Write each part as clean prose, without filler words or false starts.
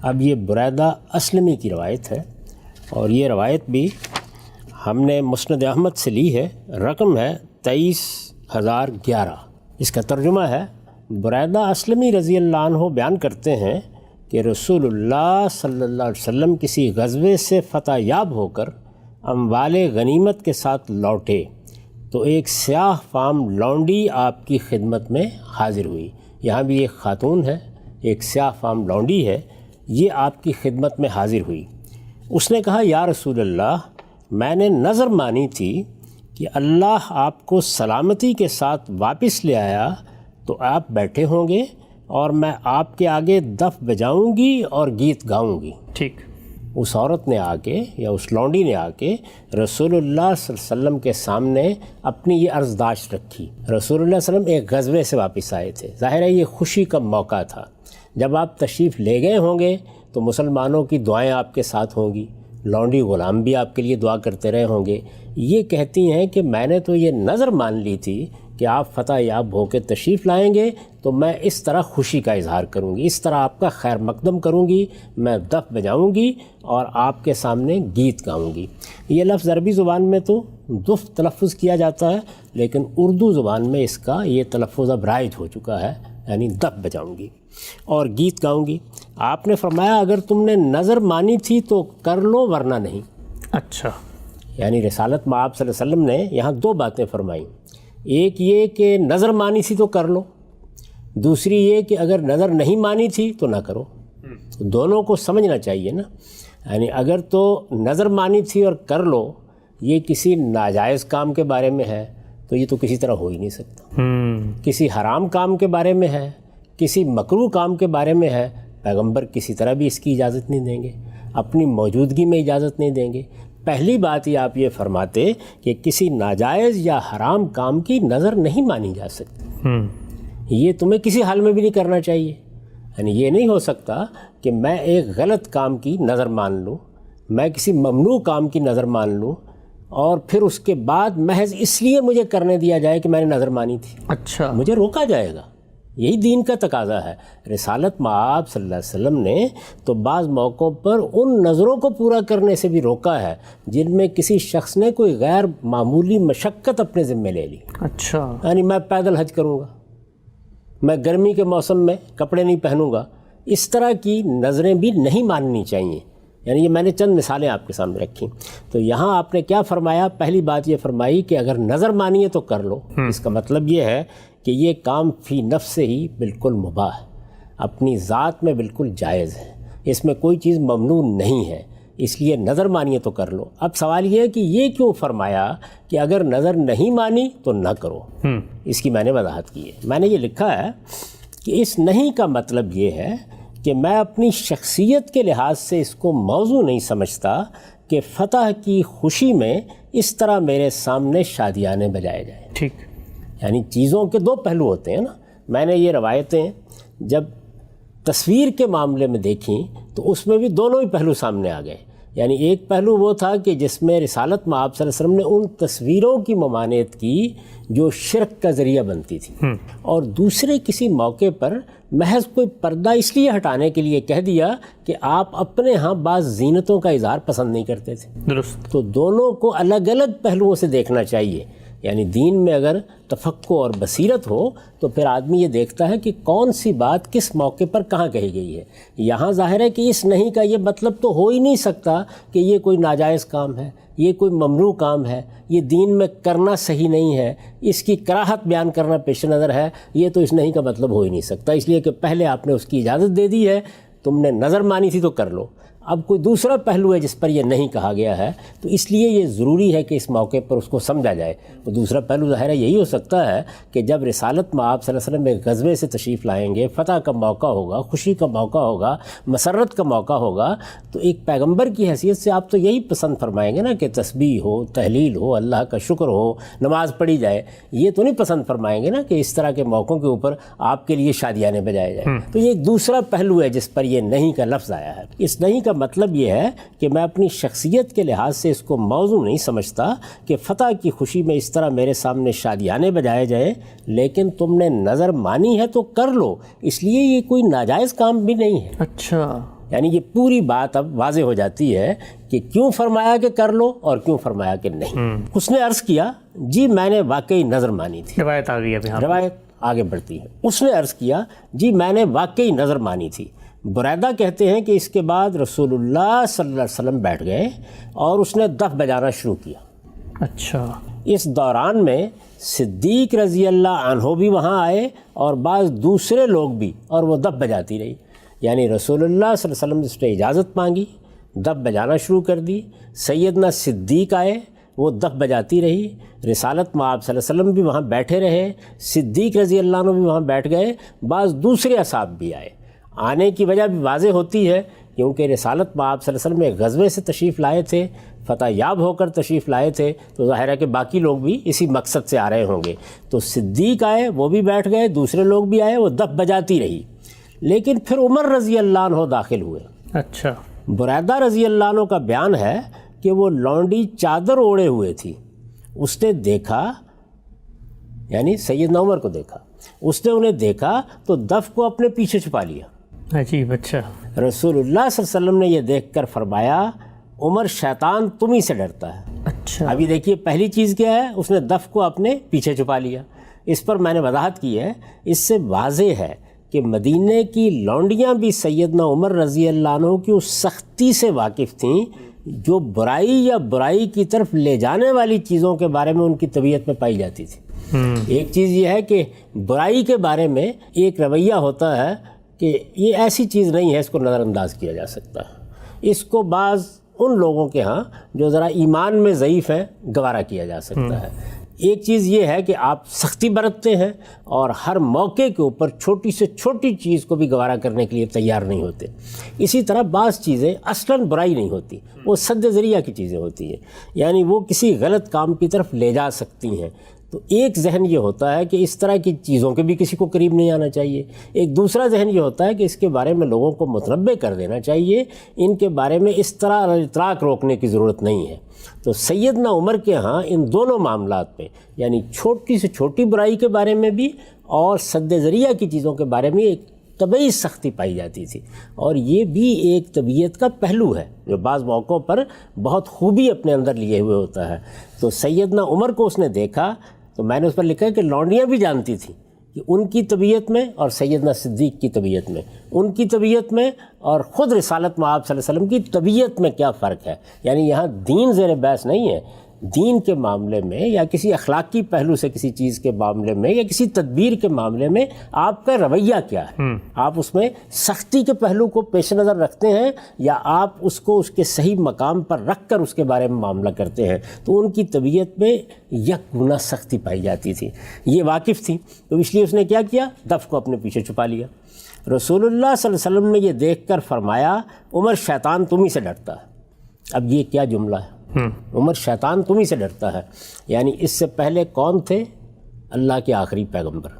اب یہ بریدہ اسلمی کی روایت ہے، اور یہ روایت بھی ہم نے مسند احمد سے لی ہے، رقم ہے 23,011۔ اس کا ترجمہ ہے، بریدہ اسلمی رضی اللہ عنہ بیان کرتے ہیں کہ رسول اللہ صلی اللہ علیہ وسلم کسی غزوے سے فتح یاب ہو کر اموال غنیمت کے ساتھ لوٹے تو ایک سیاہ فام لونڈی آپ کی خدمت میں حاضر ہوئی۔ یہاں بھی ایک خاتون ہے، ایک سیاہ فام لونڈی ہے، یہ آپ کی خدمت میں حاضر ہوئی۔ اس نے کہا، یا رسول اللہ، میں نے نظر مانی تھی کہ اللہ آپ کو سلامتی کے ساتھ واپس لے آیا تو آپ بیٹھے ہوں گے اور میں آپ کے آگے دف بجاؤں گی اور گیت گاؤں گی۔ ٹھیک۔ اس عورت نے آ کے یا اس لونڈی نے آ کے رسول اللہ صلی اللہ علیہ وسلم کے سامنے اپنی یہ عرضداشت رکھی۔ رسول اللہ صلی اللہ علیہ وسلم ایک غزوے سے واپس آئے تھے، ظاہر ہے یہ خوشی کا موقع تھا۔ جب آپ تشریف لے گئے ہوں گے تو مسلمانوں کی دعائیں آپ کے ساتھ ہوں گی، لونڈی غلام بھی آپ کے لیے دعا کرتے رہے ہوں گے۔ یہ کہتی ہیں کہ میں نے تو یہ نظر مان لی تھی کہ آپ فتح یاب ہو کے تشریف لائیں گے تو میں اس طرح خوشی کا اظہار کروں گی، اس طرح آپ کا خیر مقدم کروں گی، میں دف بجاؤں گی اور آپ کے سامنے گیت گاؤں گی۔ یہ لفظ عربی زبان میں تو دف تلفظ کیا جاتا ہے، لیکن اردو زبان میں اس کا یہ تلفظ اب رائج ہو چکا ہے، یعنی دف بجاؤں گی اور گیت گاؤں گی۔ آپ نے فرمایا، اگر تم نے نظر مانی تھی تو کر لو ورنہ نہیں۔ اچھا، یعنی رسالت مآب صلی اللہ علیہ وسلم نے یہاں دو باتیں فرمائیں، ایک یہ کہ نظر مانی تھی تو کر لو، دوسری یہ کہ اگر نظر نہیں مانی تھی تو نہ کرو۔ دونوں کو سمجھنا چاہیے نا، یعنی اگر تو نظر مانی تھی اور کر لو، یہ کسی ناجائز کام کے بارے میں ہے تو یہ تو کسی طرح ہو ہی نہیں سکتا۔ کسی حرام کام کے بارے میں ہے، کسی مکروہ کام کے بارے میں ہے، پیغمبر کسی طرح بھی اس کی اجازت نہیں دیں گے، اپنی موجودگی میں اجازت نہیں دیں گے۔ پہلی بات یہ آپ یہ فرماتے کہ کسی ناجائز یا حرام کام کی نظر نہیں مانی جا سکتی، یہ تمہیں کسی حال میں بھی نہیں کرنا چاہیے۔ یعنی یہ نہیں ہو سکتا کہ میں ایک غلط کام کی نظر مان لوں، میں کسی ممنوع کام کی نظر مان لوں اور پھر اس کے بعد محض اس لیے مجھے کرنے دیا جائے کہ میں نے نظر مانی تھی، اچھا، مجھے روکا جائے گا۔ یہی دین کا تقاضا ہے۔ رسالت مآب صلی اللہ علیہ وسلم نے تو بعض موقعوں پر ان نظروں کو پورا کرنے سے بھی روکا ہے جن میں کسی شخص نے کوئی غیر معمولی مشقت اپنے ذمے لے لی۔ اچھا، یعنی میں پیدل حج کروں گا، میں گرمی کے موسم میں کپڑے نہیں پہنوں گا، اس طرح کی نظریں بھی نہیں ماننی چاہیے۔ یعنی یہ میں نے چند مثالیں آپ کے سامنے رکھی۔ تو یہاں آپ نے کیا فرمایا؟ پہلی بات یہ فرمائی کہ اگر نظر مانی ہے تو کر لو۔ اس کا مطلب یہ ہے کہ یہ کام فی نفس سے ہی بالکل مباح ہے، اپنی ذات میں بالکل جائز ہے، اس میں کوئی چیز ممنوع نہیں ہے، اس لیے نظر مانی ہے تو کر لو۔ اب سوال یہ ہے کہ یہ کیوں فرمایا کہ اگر نظر نہیں مانی تو نہ کرو؟ اس کی میں نے وضاحت کی ہے۔ میں نے یہ لکھا ہے کہ اس نہیں کا مطلب یہ ہے کہ میں اپنی شخصیت کے لحاظ سے اس کو موضوع نہیں سمجھتا کہ فتح کی خوشی میں اس طرح میرے سامنے شادیانے بجائے جائیں۔ ٹھیک، یعنی چیزوں کے دو پہلو ہوتے ہیں نا۔ میں نے یہ روایتیں جب تصویر کے معاملے میں دیکھیں تو اس میں بھی دونوں ہی پہلو سامنے آ گئے۔ یعنی ایک پہلو وہ تھا کہ جس میں رسالت مآب صلی اللہ علیہ وسلم نے ان تصویروں کی ممانعت کی جو شرک کا ذریعہ بنتی تھی، اور دوسرے کسی موقع پر محض کوئی پردہ اس لیے ہٹانے کے لیے کہہ دیا کہ آپ اپنے ہاں بعض زینتوں کا اظہار پسند نہیں کرتے تھے۔ درست۔ تو دونوں کو الگ الگ پہلوؤں سے دیکھنا چاہیے۔ یعنی دین میں اگر تفقہ اور بصیرت ہو تو پھر آدمی یہ دیکھتا ہے کہ کون سی بات کس موقع پر کہاں کہی گئی ہے۔ یہاں ظاہر ہے کہ اس نہیں کا یہ مطلب تو ہو ہی نہیں سکتا کہ یہ کوئی ناجائز کام ہے، یہ کوئی ممنوع کام ہے، یہ دین میں کرنا صحیح نہیں ہے، اس کی کراہت بیان کرنا پیش نظر ہے، یہ تو اس نہیں کا مطلب ہو ہی نہیں سکتا۔ اس لیے کہ پہلے آپ نے اس کی اجازت دے دی ہے، تم نے نظر مانی تھی تو کر لو۔ اب کوئی دوسرا پہلو ہے جس پر یہ نہیں کہا گیا ہے، تو اس لیے یہ ضروری ہے کہ اس موقع پر اس کو سمجھا جائے۔ وہ دوسرا پہلو ظاہر ہے یہی ہو سکتا ہے کہ جب رسالت مآب صلی اللہ علیہ وسلم ایک غزوے سے تشریف لائیں گے، فتح کا موقع ہوگا، خوشی کا موقع ہوگا، مسرت کا موقع ہوگا، تو ایک پیغمبر کی حیثیت سے آپ تو یہی پسند فرمائیں گے نا کہ تسبیح ہو، تہلیل ہو، اللہ کا شکر ہو، نماز پڑھی جائے۔ یہ تو نہیں پسند فرمائیں گے نا کہ اس طرح کے موقعوں کے اوپر آپ کے لیے شادیانے بجائے جائیں۔ تو یہ ایک دوسرا پہلو ہے جس پر یہ نہیں کا لفظ آیا ہے۔ اس نہیں کا مطلب یہ ہے کہ میں اپنی شخصیت کے لحاظ سے اس کو موضوع نہیں سمجھتا کہ فتح کی خوشی میں اس طرح میرے سامنے شادیانے بجائے جائیں، لیکن تم نے نظر مانی ہے تو کر لو، اس لیے یہ کوئی ناجائز کام بھی نہیں ہے۔ اچھا، یعنی یہ پوری بات اب واضح ہو جاتی ہے کہ کیوں فرمایا کہ کر لو اور کیوں فرمایا کہ نہیں۔ اس نے عرض کیا جی میں نے واقعی نظر مانی تھی، روایت آ گئی ابھی، روایت آگے بڑھتی ہے۔ اس نے عرض کیا جی میں نے واقعی نظر مانی تھی۔ بریدہ کہتے ہیں کہ اس کے بعد رسول اللہ صلی اللہ علیہ وسلم بیٹھ گئے اور اس نے دف بجانا شروع کیا۔ اچھا، اس دوران میں صدیق رضی اللہ عنہ بھی وہاں آئے اور بعض دوسرے لوگ بھی، اور وہ دف بجاتی رہی۔ یعنی رسول اللہ صلی اللہ علیہ وسلم نے اس نے اجازت مانگی، دف بجانا شروع کر دی۔ سیدنا صدیق آئے، وہ دف بجاتی رہی۔ رسالت مآب صلی اللہ علیہ وسلم بھی وہاں بیٹھے رہے، صدیق رضی اللہ عنہ بھی وہاں بیٹھ گئے، بعض دوسرے اصحاب بھی آئے۔ آنے کی وجہ بھی واضح ہوتی ہے کیونکہ رسالت مآب صلی اللہ علیہ وسلم ایک غزوے سے تشریف لائے تھے، فتح یاب ہو کر تشریف لائے تھے، تو ظاہر ہے کہ باقی لوگ بھی اسی مقصد سے آ رہے ہوں گے۔ تو صدیق آئے، وہ بھی بیٹھ گئے، دوسرے لوگ بھی آئے، وہ دف بجاتی رہی۔ لیکن پھر عمر رضی اللہ عنہ داخل ہوئے۔ اچھا، بریدہ رضی اللہ عنہ کا بیان ہے کہ وہ لونڈی چادر اوڑھے ہوئے تھی، اس نے دیکھا، یعنی سیدنا عمر کو دیکھا، اس نے انہیں دیکھا تو دف کو اپنے پیچھے چھپا لیا۔ عجیب۔ اچھا، رسول اللہ صلی اللہ علیہ وسلم نے یہ دیکھ کر فرمایا عمر شیطان تم ہی سے ڈرتا ہے۔ اچھا، ابھی دیکھیے پہلی چیز کیا ہے، اس نے دف کو اپنے پیچھے چھپا لیا۔ اس پر میں نے وضاحت کی ہے، اس سے واضح ہے کہ مدینے کی لونڈیاں بھی سیدنا عمر رضی اللہ عنہ کی اس سختی سے واقف تھیں جو برائی یا برائی کی طرف لے جانے والی چیزوں کے بارے میں ان کی طبیعت میں پائی جاتی تھی۔ ایک چیز یہ ہے کہ برائی کے بارے میں ایک رویہ ہوتا ہے کہ یہ ایسی چیز نہیں ہے، اس کو نظر انداز کیا جا سکتا ہے، اس کو بعض ان لوگوں کے ہاں جو ذرا ایمان میں ضعیف ہیں گوارا کیا جا سکتا ہے۔ ایک چیز یہ ہے کہ آپ سختی برتتے ہیں اور ہر موقع کے اوپر چھوٹی سے چھوٹی چیز کو بھی گوارا کرنے کے لیے تیار نہیں ہوتے۔ اسی طرح بعض چیزیں اصلاً برائی نہیں ہوتی، وہ سد ذریعہ کی چیزیں ہوتی ہیں، یعنی وہ کسی غلط کام کی طرف لے جا سکتی ہیں۔ تو ایک ذہن یہ ہوتا ہے کہ اس طرح کی چیزوں کے بھی کسی کو قریب نہیں آنا چاہیے، ایک دوسرا ذہن یہ ہوتا ہے کہ اس کے بارے میں لوگوں کو متنبع کر دینا چاہیے، ان کے بارے میں اس طرح اطراق روکنے کی ضرورت نہیں ہے۔ تو سیدنا عمر کے ہاں ان دونوں معاملات میں، یعنی چھوٹی سے چھوٹی برائی کے بارے میں بھی اور سد ذریعہ کی چیزوں کے بارے میں ایک طبعی سختی پائی جاتی تھی، اور یہ بھی ایک طبیعت کا پہلو ہے جو بعض موقعوں پر بہت خوبی اپنے اندر لیے ہوئے ہوتا ہے۔ تو سیدنا عمر کو اس نے دیکھا تو میں نے اس پر لکھا ہے کہ لونڈیاں بھی جانتی تھیں کہ ان کی طبیعت میں اور سیدنا صدیق کی طبیعت میں، ان کی طبیعت میں اور خود رسالت مآب صلی اللہ علیہ وسلم کی طبیعت میں کیا فرق ہے۔ یعنی یہاں دین زیر بحث نہیں ہے، دین کے معاملے میں یا کسی اخلاقی پہلو سے کسی چیز کے معاملے میں یا کسی تدبیر کے معاملے میں آپ کا رویہ کیا ہے، آپ اس میں سختی کے پہلو کو پیش نظر رکھتے ہیں یا آپ اس کو اس کے صحیح مقام پر رکھ کر اس کے بارے میں معاملہ کرتے ہیں۔ تو ان کی طبیعت میں یک گنا سختی پائی جاتی تھی، یہ واقف تھی، تو اس لیے اس نے کیا کیا، دف کو اپنے پیچھے چھپا لیا۔ رسول اللہ صلی اللہ علیہ وسلم نے یہ دیکھ کر فرمایا عمر شیطان تم ہی سے ڈرتا ہے۔ اب یہ کیا جملہ ہے، عمر شیطان تم ہی سے ڈرتا ہے، یعنی اس سے پہلے کون تھے، اللہ کے آخری پیغمبر،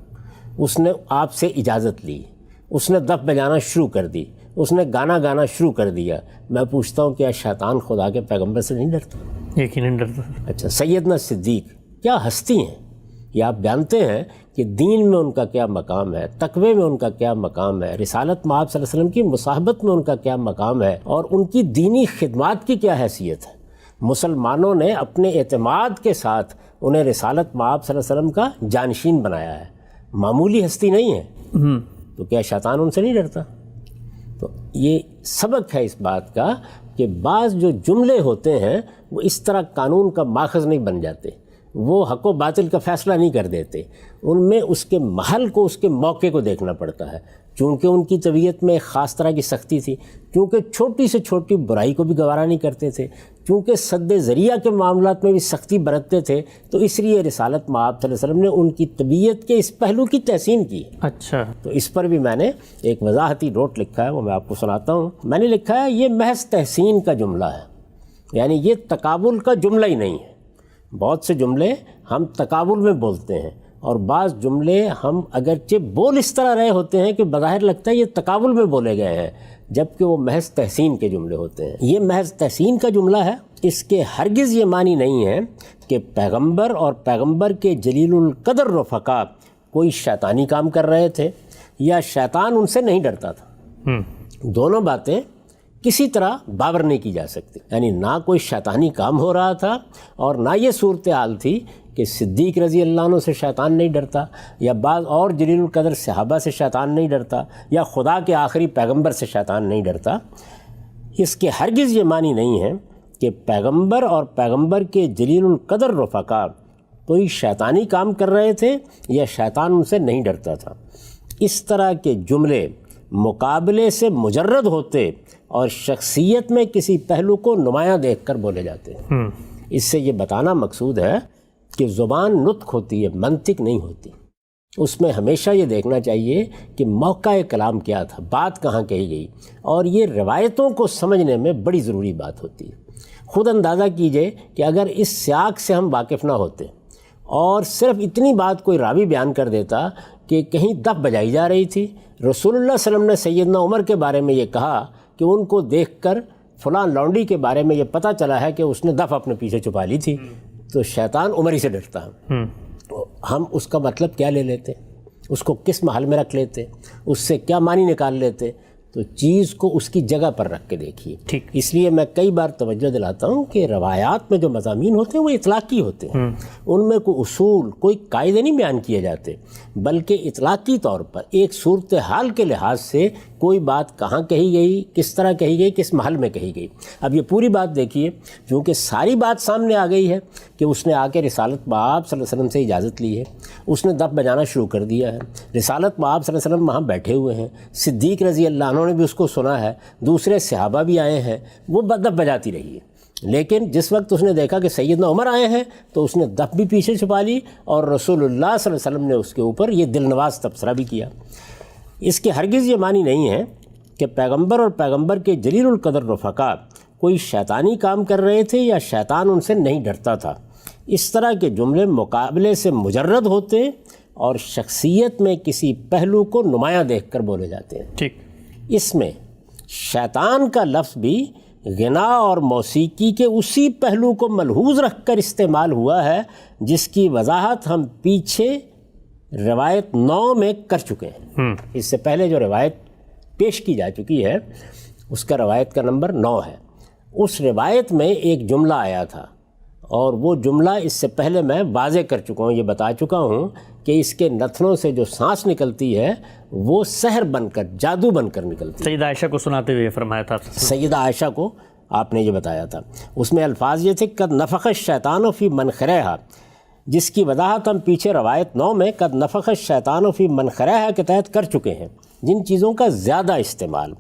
اس نے آپ سے اجازت لی، اس نے دف بجانا شروع کر دی، اس نے گانا گانا شروع کر دیا۔ میں پوچھتا ہوں کیا شیطان خدا کے پیغمبر سے نہیں ڈرتا؟ یقیناً ڈرتا۔ اچھا، سیدنا صدیق کیا ہستی ہیں، یہ آپ جانتے ہیں کہ دین میں ان کا کیا مقام ہے، تقوی میں ان کا کیا مقام ہے، رسالت مآب صلی اللہ علیہ وسلم کی مصاحبت میں ان کا کیا مقام ہے، اور ان کی دینی خدمات کی کیا حیثیت ہے۔ مسلمانوں نے اپنے اعتماد کے ساتھ انہیں رسالت مآب صلی اللہ علیہ وسلم کا جانشین بنایا ہے، معمولی ہستی نہیں ہے، تو کیا شیطان ان سے نہیں ڈرتا؟ تو یہ سبق ہے اس بات کا کہ بعض جو جملے ہوتے ہیں وہ اس طرح قانون کا ماخذ نہیں بن جاتے، وہ حق و باطل کا فیصلہ نہیں کر دیتے، ان میں اس کے محل کو، اس کے موقع کو دیکھنا پڑتا ہے۔ چونکہ ان کی طبیعت میں ایک خاص طرح کی سختی تھی، کیونکہ چھوٹی سے چھوٹی برائی کو بھی گوارا نہیں کرتے تھے، چونکہ سد ذریعہ کے معاملات میں بھی سختی برتتے تھے، تو اس لیے رسالت مآب صلی اللہ علیہ وسلم نے ان کی طبیعت کے اس پہلو کی تحسین کی۔ اچھا، تو اس پر بھی میں نے ایک وضاحتی نوٹ لکھا ہے، وہ میں آپ کو سناتا ہوں۔ میں نے لکھا ہے یہ محض تحسین کا جملہ ہے، یعنی یہ تقابل کا جملہ ہی نہیں ہے۔ بہت سے جملے ہم تقابل میں بولتے ہیں، اور بعض جملے ہم اگرچہ بول اس طرح رہے ہوتے ہیں کہ بظاہر لگتا ہے یہ تقابل میں بولے گئے ہیں، جبکہ وہ محض تحسین کے جملے ہوتے ہیں۔ یہ محض تحسین کا جملہ ہے، اس کے ہرگز یہ معنی نہیں ہے کہ پیغمبر اور پیغمبر کے جلیل القدر رفقا کوئی شیطانی کام کر رہے تھے یا شیطان ان سے نہیں ڈرتا تھا۔ دونوں باتیں کسی طرح باور نہیں کی جا سکتی. یعنی نہ کوئی شیطانی کام ہو رہا تھا اور نہ یہ صورتحال تھی کہ صدیق رضی اللہ عنہ سے شیطان نہیں ڈرتا یا بعض اور جلیل القدر صحابہ سے شیطان نہیں ڈرتا یا خدا کے آخری پیغمبر سے شیطان نہیں ڈرتا. اس کے ہرگز یہ معنی نہیں ہے کہ پیغمبر اور پیغمبر کے جلیل القدر رفقا کوئی شیطانی کام کر رہے تھے یا شیطان ان سے نہیں ڈرتا تھا. اس طرح کے جملے مقابلے سے مجرد ہوتے اور شخصیت میں کسی پہلو کو نمایاں دیکھ کر بولے جاتے ہیں. اس سے یہ بتانا مقصود ہے کہ زبان نطق ہوتی ہے، منطق نہیں ہوتی. اس میں ہمیشہ یہ دیکھنا چاہیے کہ موقع کلام کیا تھا، بات کہاں کہی گئی، اور یہ روایتوں کو سمجھنے میں بڑی ضروری بات ہوتی ہے. خود اندازہ کیجئے کہ اگر اس سیاق سے ہم واقف نہ ہوتے اور صرف اتنی بات کوئی راوی بیان کر دیتا کہ کہیں دف بجائی جا رہی تھی، رسول اللہ صلی اللہ علیہ وسلم نے سیدنا عمر کے بارے میں یہ کہا کہ ان کو دیکھ کر فلاں لونڈی کے بارے میں یہ پتہ چلا ہے کہ اس نے دف اپنے پیچھے چھپا لی تھی، تو شیطان عمر ہی سے ڈرتا ہے. ہم اس کا مطلب کیا لے لیتے، اس کو کس محل میں رکھ لیتے، اس سے کیا معنی نکال لیتے؟ تو چیز کو اس کی جگہ پر رکھ کے دیکھیے. ٹھیک. اس لیے میں کئی بار توجہ دلاتا ہوں کہ روایات میں جو مضامین ہوتے ہیں وہ اطلاقی ہوتے ہیں. ان میں کوئی اصول، کوئی قاعدے نہیں بیان کیے جاتے، بلکہ اطلاقی طور پر ایک صورتحال کے لحاظ سے کوئی بات کہاں کہی گئی، کس طرح کہی گئی، کس محل میں کہی گئی. اب یہ پوری بات دیکھیے، چونکہ ساری بات سامنے آ گئی ہے کہ اس نے آ کے رسالت باب صلی اللہ علیہ وسلم سے اجازت لی ہے، اس نے دف بجانا شروع کر دیا ہے، رسالت باب صلی اللہ علیہ وسلم وہاں بیٹھے ہوئے ہیں، صدیق رضی اللہ عنہ نے بھی اس کو سنا ہے، دوسرے صحابہ بھی آئے ہیں، وہ دف بجاتی رہی ہے. لیکن جس وقت اس نے دیکھا کہ سیدنا عمر آئے ہیں تو اس نے دف بھی پیچھے چھپا لی اور رسول اللہ صلی اللہ علیہ وسلم نے اس کے اوپر یہ دل نواز تبصرہ بھی کیا. اس کے ہرگز یہ معنی نہیں ہے کہ پیغمبر اور پیغمبر کے جلیل القدر رفقا کوئی شیطانی کام کر رہے تھے یا شیطان ان سے نہیں ڈرتا تھا. اس طرح کے جملے مقابلے سے مجرد ہوتے اور شخصیت میں کسی پہلو کو نمایاں دیکھ کر بولے جاتے ہیں. ٹھیک. اس میں شیطان کا لفظ بھی غنا اور موسیقی کے اسی پہلو کو ملحوظ رکھ کر استعمال ہوا ہے جس کی وضاحت ہم پیچھے روایت 9 میں کر چکے ہیں. اس سے پہلے جو روایت پیش کی جا چکی ہے اس کا روایت کا نمبر 9 ہے. اس روایت میں ایک جملہ آیا تھا اور وہ جملہ اس سے پہلے میں واضح کر چکا ہوں، یہ بتا چکا ہوں کہ اس کے نتنوں سے جو سانس نکلتی ہے وہ سحر بن کر، جادو بن کر نکلتی ہے. سیدہ عائشہ کو سناتے ہوئے فرمایا تھا. سیدہ عائشہ کو آپ نے یہ بتایا تھا. اس میں الفاظ یہ تھے قد نفخ الشیطان فی منخرہا، جس کی وضاحت ہم پیچھے روایت 9 میں قد نفخ الشیطان فی منخرہا کے تحت کر چکے ہیں. جن چیزوں کا زیادہ استعمال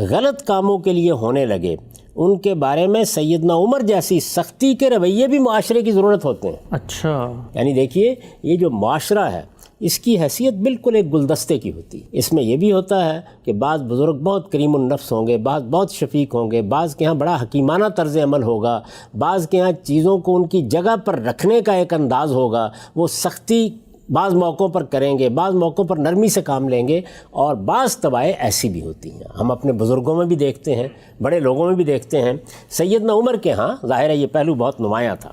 غلط کاموں کے لیے ہونے لگے ان کے بارے میں سیدنا عمر جیسی سختی کے رویے بھی معاشرے کی ضرورت ہوتے ہیں. اچھا. یعنی دیکھیے یہ جو معاشرہ ہے اس کی حیثیت بالکل ایک گلدستے کی ہوتی ہے. اس میں یہ بھی ہوتا ہے کہ بعض بزرگ بہت کریم النفس ہوں گے، بعض بہت شفیق ہوں گے، بعض کے ہاں بڑا حکیمانہ طرز عمل ہوگا، بعض کے ہاں چیزوں کو ان کی جگہ پر رکھنے کا ایک انداز ہوگا، وہ سختی بعض موقعوں پر کریں گے، بعض موقعوں پر نرمی سے کام لیں گے، اور بعض طبائع ایسی بھی ہوتی ہیں. ہم اپنے بزرگوں میں بھی دیکھتے ہیں، بڑے لوگوں میں بھی دیکھتے ہیں. سیدنا عمر کے ہاں ظاہر ہے یہ پہلو بہت نمایاں تھا.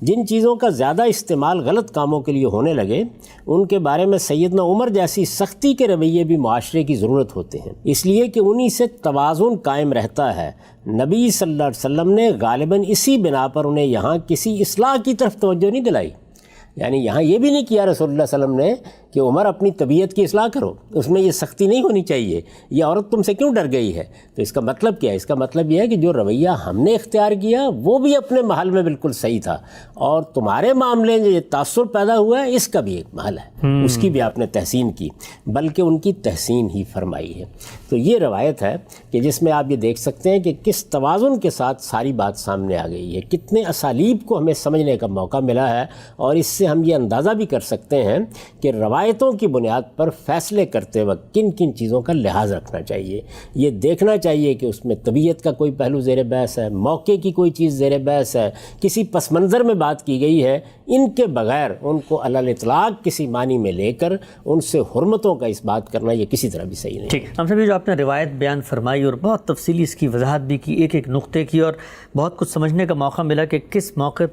جن چیزوں کا زیادہ استعمال غلط کاموں کے لیے ہونے لگے ان کے بارے میں سیدنا عمر جیسی سختی کے رویے بھی معاشرے کی ضرورت ہوتے ہیں، اس لیے کہ انہی سے توازن قائم رہتا ہے. نبی صلی اللہ علیہ وسلم نے غالباً اسی بنا پر انہیں یہاں کسی اصلاح کی طرف توجہ نہیں دلائی. یعنی یہاں یہ بھی نہیں کیا رسول اللہ صلی اللہ علیہ وسلم نے کہ عمر اپنی طبیعت کی اصلاح کرو، اس میں یہ سختی نہیں ہونی چاہیے، یہ عورت تم سے کیوں ڈر گئی ہے. تو اس کا مطلب کیا ہے؟ اس کا مطلب یہ ہے کہ جو رویہ ہم نے اختیار کیا وہ بھی اپنے محل میں بالکل صحیح تھا، اور تمہارے معاملے میں یہ تاثر پیدا ہوا ہے اس کا بھی ایک محل ہے، اس کی بھی آپ نے تحسین کی، بلکہ ان کی تحسین ہی فرمائی ہے. تو یہ روایت ہے کہ جس میں آپ یہ دیکھ سکتے ہیں کہ کس توازن کے ساتھ ساری بات سامنے آ گئی ہے، کتنے اسالیب کو ہمیں سمجھنے کا موقع ملا ہے، اور اس سے ہم یہ اندازہ بھی کر سکتے ہیں کہ روایتوں کی بنیاد پر فیصلے کرتے وقت کن کن چیزوں کا لحاظ رکھنا چاہیے. یہ دیکھنا چاہیے کہ اس میں طبیعت کا کوئی پہلو زیر بحث ہے، موقع کی کوئی چیز زیر بحث ہے، کسی پس منظر میں بات کی گئی ہے، ان کے بغیر ان کو علی الاطلاق کسی معنی میں لے کر ان سے حرمتوں کا اس بات کرنا یہ کسی طرح بھی صحیح نہیں. ٹھیک. ہم سبھی جو آپ نے روایت بیان فرمائی اور بہت تفصیلی اس کی وضاحت بھی کی، ایک ایک نقطے کی، اور بہت کچھ سمجھنے کا موقع ملا کہ کس موقع